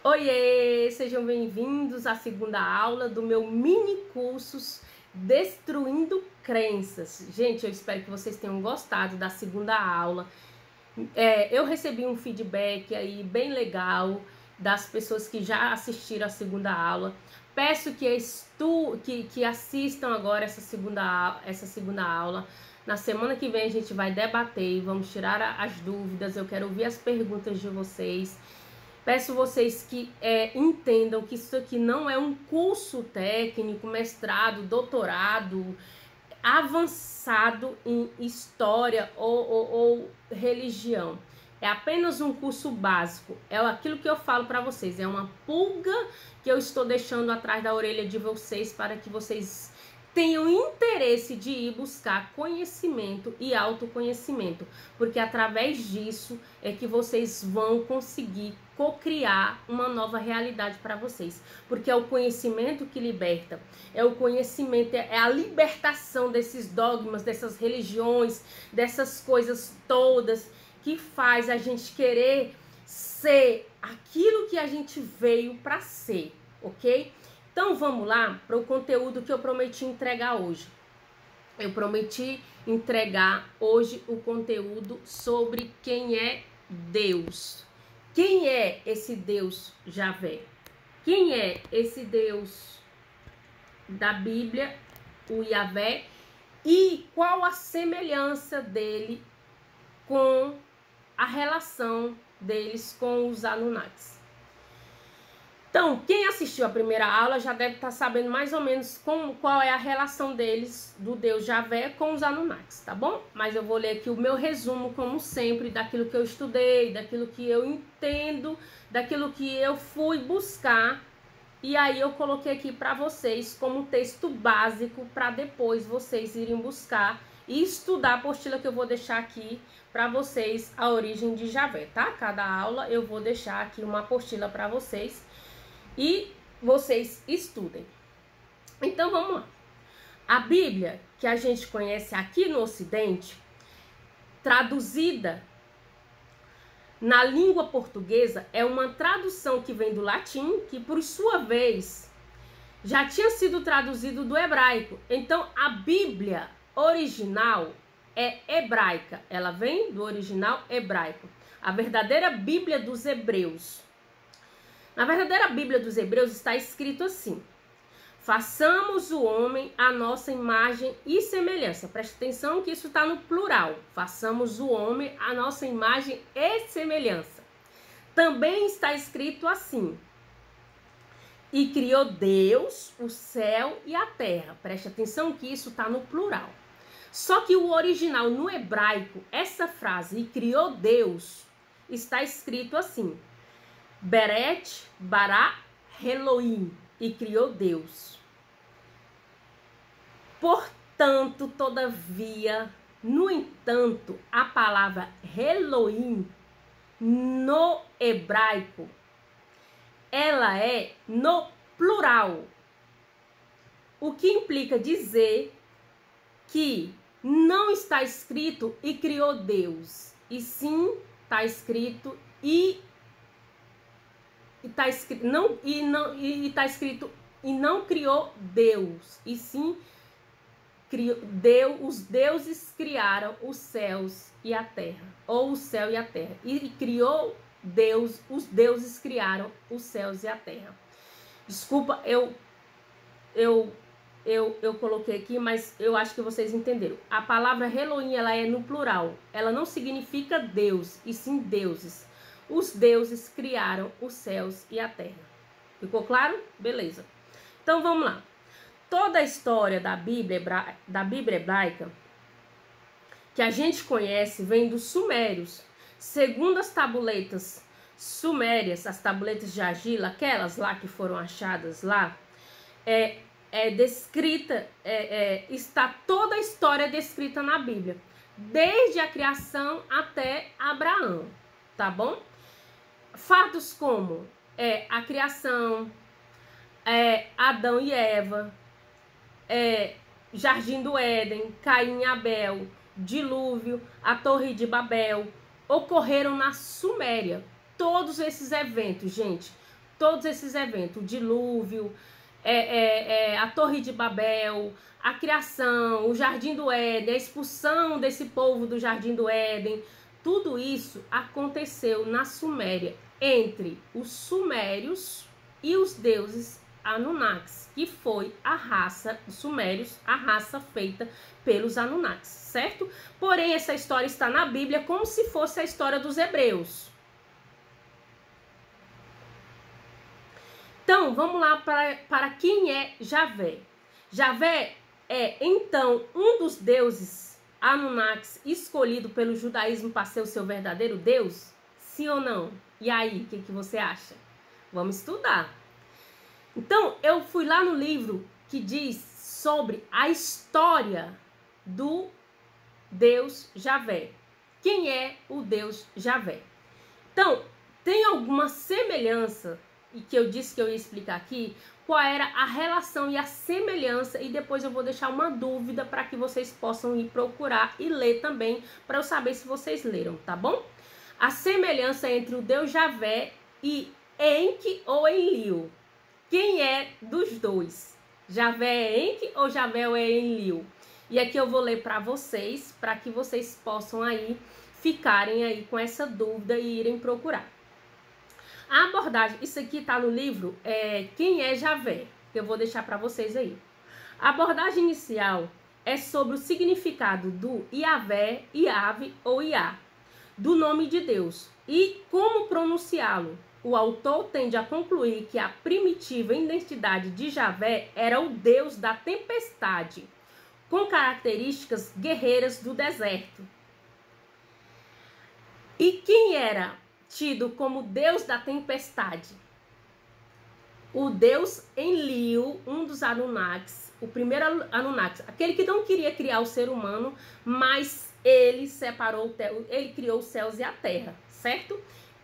Oiê, sejam bem-vindos à segunda aula do meu mini cursos Destruindo Crenças. Gente, eu espero que vocês tenham gostado da segunda aula. Eu recebi um feedback aí bem legal das pessoas que já assistiram a segunda aula. Peço que assistam agora essa segunda aula. Na semana que vem a gente vai debater e vamos tirar as dúvidas. Eu quero ouvir as perguntas de vocês. Peço vocês que entendam que isso aqui não é um curso técnico, mestrado, doutorado, avançado em história ou religião. É apenas um curso básico. É aquilo que eu falo para vocês. É uma pulga que eu estou deixando atrás da orelha de vocês para que vocês tenham interesse de ir buscar conhecimento e autoconhecimento, porque através disso é que vocês vão conseguir co-criar uma nova realidade para vocês, porque é o conhecimento que liberta, é o conhecimento, é a libertação desses dogmas, dessas religiões, dessas coisas todas que faz a gente querer ser aquilo que a gente veio para ser, ok? Então vamos lá para o conteúdo que eu prometi entregar hoje. Eu prometi entregar hoje o conteúdo sobre quem é Deus. Quem é esse Deus Javé? Quem é esse Deus da Bíblia, o Javé? E qual a semelhança dele com a relação deles com os Anunnakis? Então, quem assistiu a primeira aula já deve estar sabendo mais ou menos qual é a relação deles, do Deus Javé, com os Anunnakis, tá bom? Mas eu vou ler aqui o meu resumo, como sempre, daquilo que eu estudei, daquilo que eu entendo, daquilo que eu fui buscar. E aí eu coloquei aqui para vocês como texto básico para depois vocês irem buscar e estudar a apostila que eu vou deixar aqui para vocês, a origem de Javé, tá? Cada aula eu vou deixar aqui uma apostila para vocês e vocês estudem. Então vamos lá. A Bíblia que a gente conhece aqui no Ocidente, traduzida na língua portuguesa, é uma tradução que vem do latim, que por sua vez já tinha sido traduzido do hebraico. Então a Bíblia original é hebraica, ela vem do original hebraico. A verdadeira Bíblia dos Hebreus. Na verdadeira Bíblia dos Hebreus está escrito assim: façamos o homem à nossa imagem e semelhança. Preste atenção que isso está no plural. Façamos o homem à nossa imagem e semelhança. Também está escrito assim: e criou Deus o céu e a terra. Preste atenção que isso está no plural. Só que o original no hebraico, essa frase, e criou Deus, está escrito assim: Beret bara Elohim, e criou Deus. Portanto, todavia, no entanto, a palavra Elohim no hebraico, ela é no plural, o que implica dizer que não está escrito e criou Deus, e sim está escrito está escrito e não criou Deus, e sim os deuses criaram os céus e a terra, ou o céu e a terra, e criou Deus, os deuses criaram os céus e a terra. Desculpa, eu coloquei aqui, mas eu acho que vocês entenderam. A palavra Elohim, ela é no plural, ela não significa Deus, e sim deuses. Os deuses criaram os céus e a terra. Ficou claro? Beleza. Então vamos lá. Toda a história da Bíblia hebraica que a gente conhece vem dos sumérios. Segundo as tabuletas sumérias, as tabuletas de argila, aquelas lá que foram achadas lá, está toda a história descrita na Bíblia, desde a criação até Abraão, tá bom? Fatos como a criação, Adão e Eva, Jardim do Éden, Caim e Abel, dilúvio, a Torre de Babel, ocorreram na Suméria. Todos esses eventos, gente, todos esses eventos, o dilúvio, a Torre de Babel, a criação, o Jardim do Éden, a expulsão desse povo do Jardim do Éden, tudo isso aconteceu na Suméria, entre os sumérios e os deuses Anunnakis, que foi a raça dos sumérios, a raça feita pelos Anunnakis, certo? Porém, essa história está na Bíblia como se fosse a história dos hebreus. Então, vamos lá para quem é Javé. Javé é, então, um dos deuses Anunnakis escolhido pelo judaísmo para ser o seu verdadeiro Deus? Sim ou não? E aí, o que você acha? Vamos estudar. Então, eu fui lá no livro que diz sobre a história do Deus Javé. Quem é o Deus Javé? Então, tem alguma semelhança, e que eu disse que eu ia explicar aqui, qual era a relação e a semelhança, e depois eu vou deixar uma dúvida para que vocês possam ir procurar e ler também, para eu saber se vocês leram, tá bom? A semelhança entre o Deus Javé e Enki ou Enlil. Quem é dos dois? Javé é Enki ou Javé é Enlil? E aqui eu vou ler para vocês, para que vocês possam aí ficarem aí com essa dúvida e irem procurar. A abordagem, isso aqui está no livro, Quem é Javé? Que eu vou deixar para vocês aí. A abordagem inicial é sobre o significado do Iavé, Iave ou Iá, do nome de Deus, e como pronunciá-lo. O autor tende a concluir que a primitiva identidade de Javé era o Deus da tempestade, com características guerreiras do deserto. E quem era tido como Deus da tempestade? O Deus Enlil, um dos Anunnakis, o primeiro Anunnakis, aquele que não queria criar o ser humano, mas ele ele criou os céus e a terra, certo?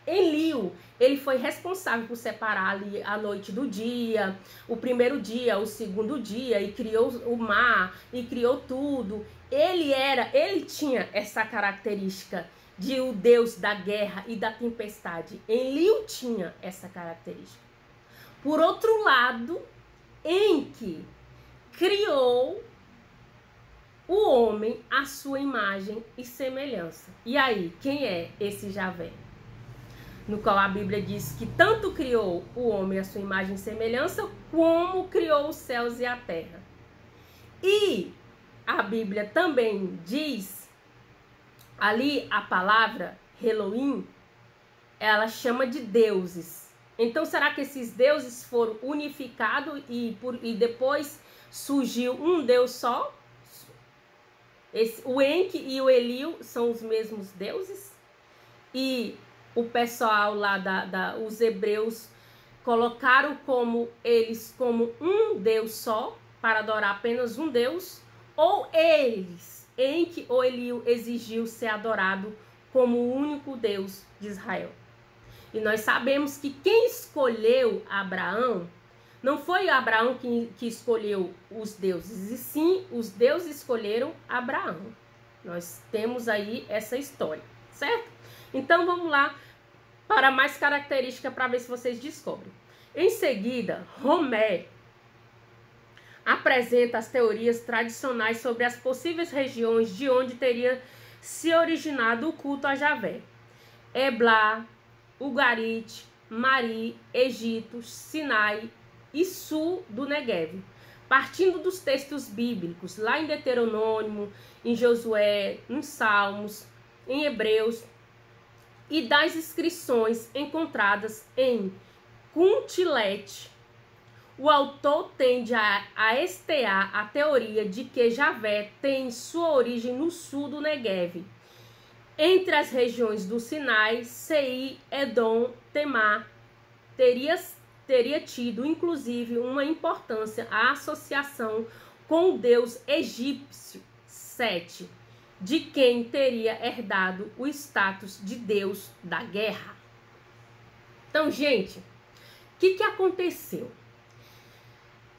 Enlil, ele foi responsável por separar ali a noite do dia, o primeiro dia, o segundo dia, e criou o mar, e criou tudo. Ele tinha essa característica de o Deus da guerra e da tempestade. Enlil tinha essa característica. Por outro lado, Enki criou o homem à sua imagem e semelhança. E aí, quem é esse Javé? No qual a Bíblia diz que tanto criou o homem à sua imagem e semelhança, como criou os céus e a terra. E a Bíblia também diz, ali a palavra Elohim, ela chama de deuses. Então, será que esses deuses foram unificados e depois surgiu um Deus só? O Enki e o Enlil são os mesmos deuses? E o pessoal lá, os hebreus, colocaram eles como um Deus só, para adorar apenas um Deus? Ou eles, Enki ou Enlil, exigiu ser adorado como o único Deus de Israel? E nós sabemos que quem escolheu Abraão, não foi Abraão que escolheu os deuses, e sim os deuses escolheram Abraão. Nós temos aí essa história, certo? Então vamos lá para mais características para ver se vocês descobrem. Em seguida, Homé apresenta as teorias tradicionais sobre as possíveis regiões de onde teria se originado o culto a Javé. Eblá, Ugarit, Mari, Egito, Sinai e sul do Neguev. Partindo dos textos bíblicos, lá em Deuteronômio, em Josué, em Salmos, em Hebreus, e das inscrições encontradas em Kuntilet, o autor tende a estear a teoria de que Javé tem sua origem no sul do Neguev, entre as regiões do Sinai, Seir, Edom, Temar. Teria tido, inclusive, uma importância a associação com o deus egípcio Sete, de quem teria herdado o status de deus da guerra. Então, gente, o que aconteceu?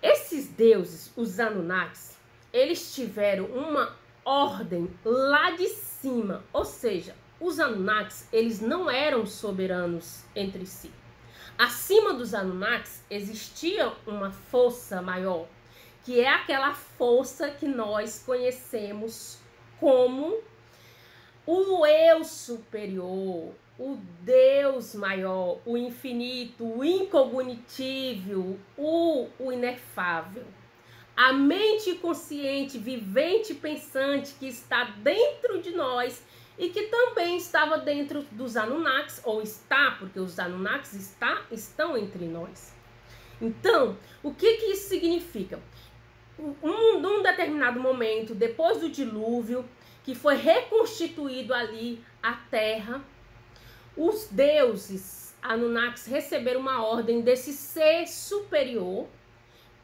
Esses deuses, os Anunnakis, eles tiveram uma ordem lá de cima, ou seja, os Anunnakis, eles não eram soberanos entre si. Acima dos Anunnakis existia uma força maior, que é aquela força que nós conhecemos como o eu superior, o Deus maior, o infinito, o incognitível, o inefável. A mente consciente, vivente, pensante que está dentro de nós e que também estava dentro dos Anunnakis, ou está, porque os Anunnakis estão entre nós. Então, o que isso significa? Num determinado momento, depois do dilúvio, que foi reconstituído ali a terra, os deuses Anunnakis receberam uma ordem desse ser superior,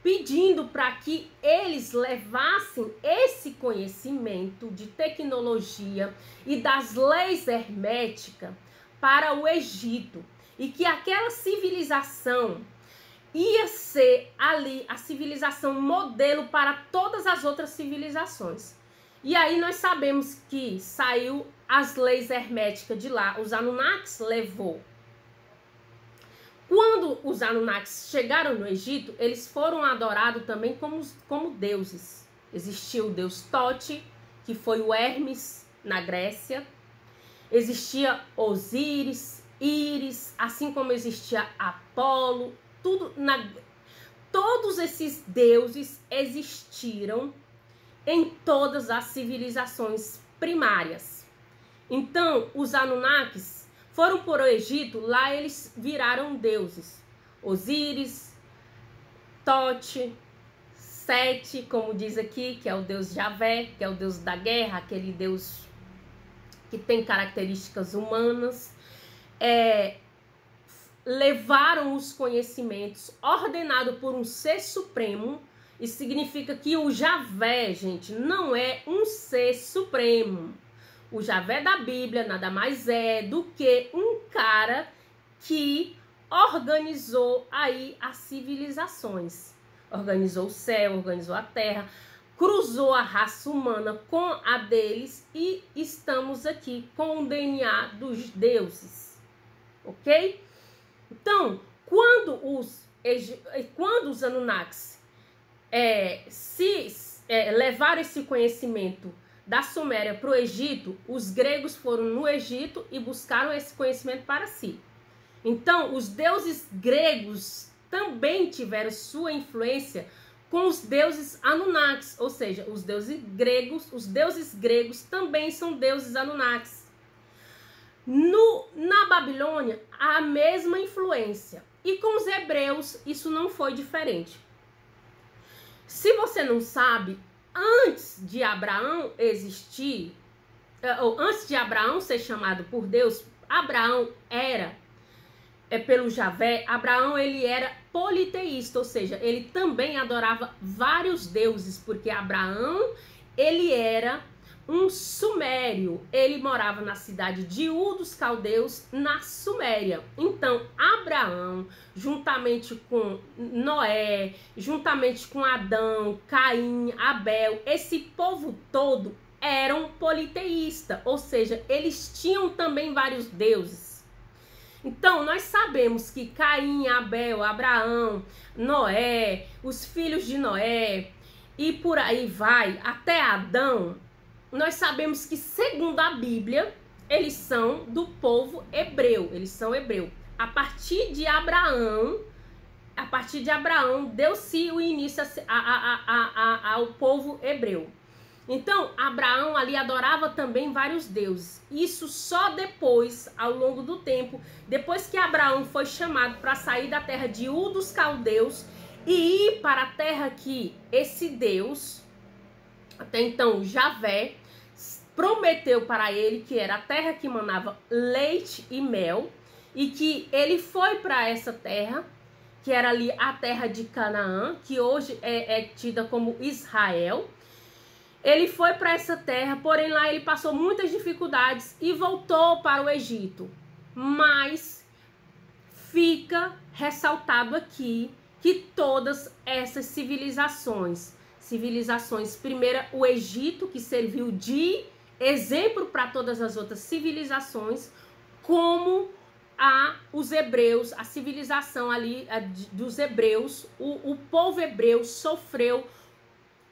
pedindo para que eles levassem esse conhecimento de tecnologia e das leis herméticas para o Egito, e que aquela civilização ia ser ali a civilização modelo para todas as outras civilizações. E aí nós sabemos que saiu as leis herméticas de lá, os Anunnakis levou. Quando os Anunnakis chegaram no Egito, eles foram adorados também como deuses. Existia o deus Tote, que foi o Hermes na Grécia. Existia Osíris, Íris, assim como existia Apolo. Todos esses deuses existiram em todas as civilizações primárias. Então, os Anunnakis foram para o Egito, lá eles viraram deuses. Osíris, Tote, Sete, como diz aqui, que é o deus Javé, que é o deus da guerra, aquele deus que tem características humanas. Levaram os conhecimentos ordenado por um ser supremo. Isso significa que o Javé, gente, não é um ser supremo. O Javé da Bíblia nada mais é do que um cara que organizou aí as civilizações. Organizou o céu, organizou a terra, cruzou a raça humana com a deles e estamos aqui com o DNA dos deuses, ok? Então, quando os Anunnakis levaram esse conhecimento da Suméria para o Egito, os gregos foram no Egito e buscaram esse conhecimento para si. Então, os deuses gregos também tiveram sua influência com os deuses Anunnakis, ou seja, os deuses gregos também são deuses Anunnakis. Na Babilônia, a mesma influência. E com os hebreus, isso não foi diferente. Se você não sabe, antes de Abraão existir, ou antes de Abraão ser chamado por Deus, Abraão pelo Javé, Abraão ele era politeísta, ou seja, ele também adorava vários deuses, porque Abraão ele era um sumério, ele morava na cidade de Ur dos Caldeus, na Suméria. Então, Abraão, juntamente com Noé, juntamente com Adão, Caim, Abel, esse povo todo eram politeístas, ou seja, eles tinham também vários deuses. Então, nós sabemos que Caim, Abel, Abraão, Noé, os filhos de Noé e por aí vai, até Adão, nós sabemos que, segundo a Bíblia, eles são do povo hebreu, eles são hebreus. A partir de Abraão, deu-se o início ao povo hebreu. Então, Abraão ali adorava também vários deuses. Isso só depois, ao longo do tempo, depois que Abraão foi chamado para sair da terra de Ur dos Caldeus e ir para a terra que esse Deus, até então Javé, prometeu para ele, que era a terra que manava leite e mel, e que ele foi para essa terra, que era ali a terra de Canaã, que hoje é tida como Israel. Ele foi para essa terra, porém lá ele passou muitas dificuldades e voltou para o Egito. Mas fica ressaltado aqui que todas essas civilizações, primeiro o Egito, que serviu de exemplo para todas as outras civilizações, como os hebreus, a civilização ali dos hebreus, o povo hebreu sofreu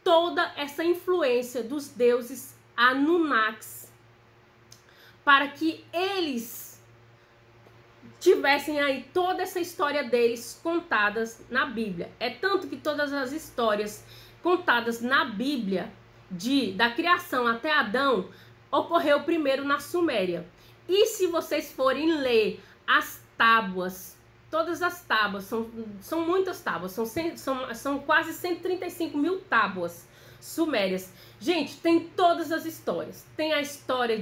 toda essa influência dos deuses Anunnakis, para que eles tivessem aí toda essa história deles contadas na Bíblia. É tanto que todas as histórias contadas na Bíblia, da criação até Adão, ocorreu primeiro na Suméria. E se vocês forem ler as tábuas, todas as tábuas, são muitas tábuas, são quase 135 mil tábuas sumérias. Gente, tem todas as histórias. Tem a história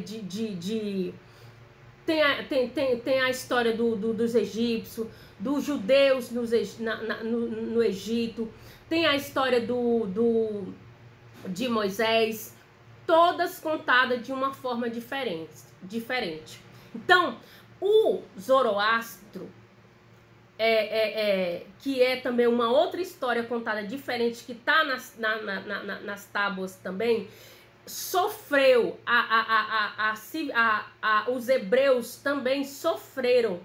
tem a história dos egípcios, dos judeus no Egito, tem a história de Moisés, todas contadas de uma forma diferente. Então, o Zoroastro, que é também uma outra história contada diferente, que está nas tábuas também, sofreu, os hebreus também sofreram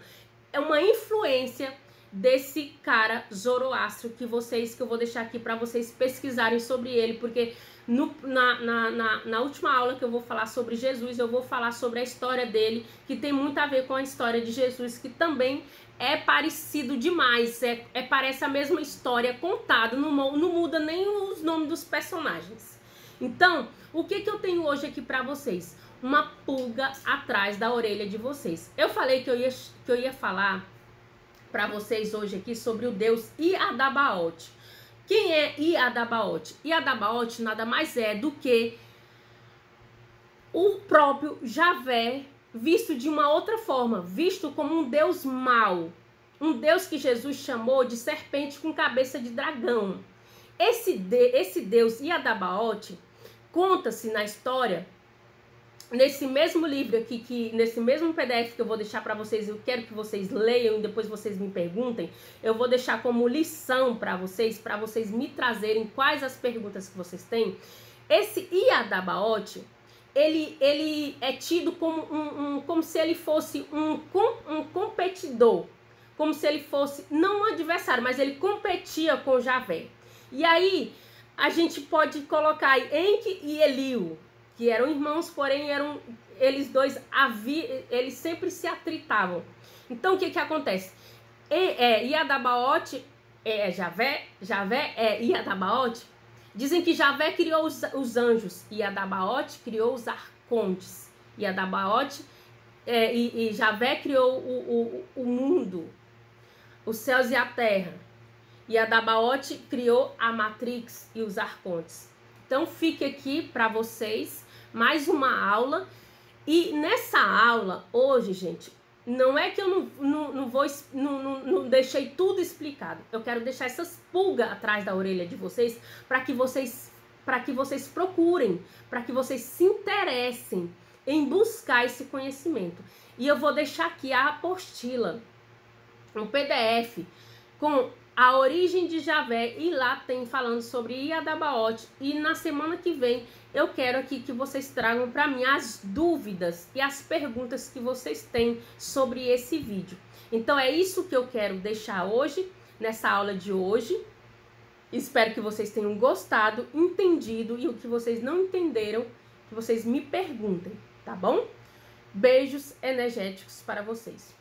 uma influência desse cara Zoroastro, que eu vou deixar aqui para vocês pesquisarem sobre ele, porque na última aula que eu vou falar sobre Jesus, eu vou falar sobre a história dele, que tem muito a ver com a história de Jesus, que também é parecido demais, parece a mesma história contada, não muda nem os nomes dos personagens. Então, o que eu tenho hoje aqui para vocês? Uma pulga atrás da orelha de vocês. Eu falei que eu ia falar para vocês hoje aqui sobre o deus Iadabaoth. Quem é Iadabaoth? Iadabaoth nada mais é do que o próprio Javé, visto de uma outra forma, visto como um deus mau, um deus que Jesus chamou de serpente com cabeça de dragão. Esse deus Iadabaoth conta-se na história, nesse mesmo livro aqui, nesse mesmo PDF que eu vou deixar para vocês, eu quero que vocês leiam e depois vocês me perguntem, eu vou deixar como lição para vocês me trazerem quais as perguntas que vocês têm. Esse Iadabaoth, ele é tido como se ele fosse um competidor, como se ele fosse, não um adversário, mas ele competia com Javé. E aí, a gente pode colocar aí Enki e Eliu, que eram irmãos, porém eles dois eles sempre se atritavam. Então, o que acontece? Iadabaoth Javé é Iadabaoth. Dizem que Javé criou os anjos, Iadabaoth criou os arcontes. Iadabaoth e Javé criou o mundo, os céus e a terra. Iadabaoth criou a Matrix e os arcontes. Então, fique aqui para vocês mais uma aula. E nessa aula, hoje, gente, não é que eu não deixei tudo explicado. Eu quero deixar essas pulgas atrás da orelha de vocês para que vocês procurem, para que vocês se interessem em buscar esse conhecimento. E eu vou deixar aqui a apostila, um PDF com a origem de Javé, e lá tem falando sobre Iadabaoth. E na semana que vem eu quero aqui que vocês tragam para mim as dúvidas e as perguntas que vocês têm sobre esse vídeo. Então é isso que eu quero deixar hoje, nessa aula de hoje. Espero que vocês tenham gostado, entendido, e o que vocês não entenderam, que vocês me perguntem, tá bom? Beijos energéticos para vocês.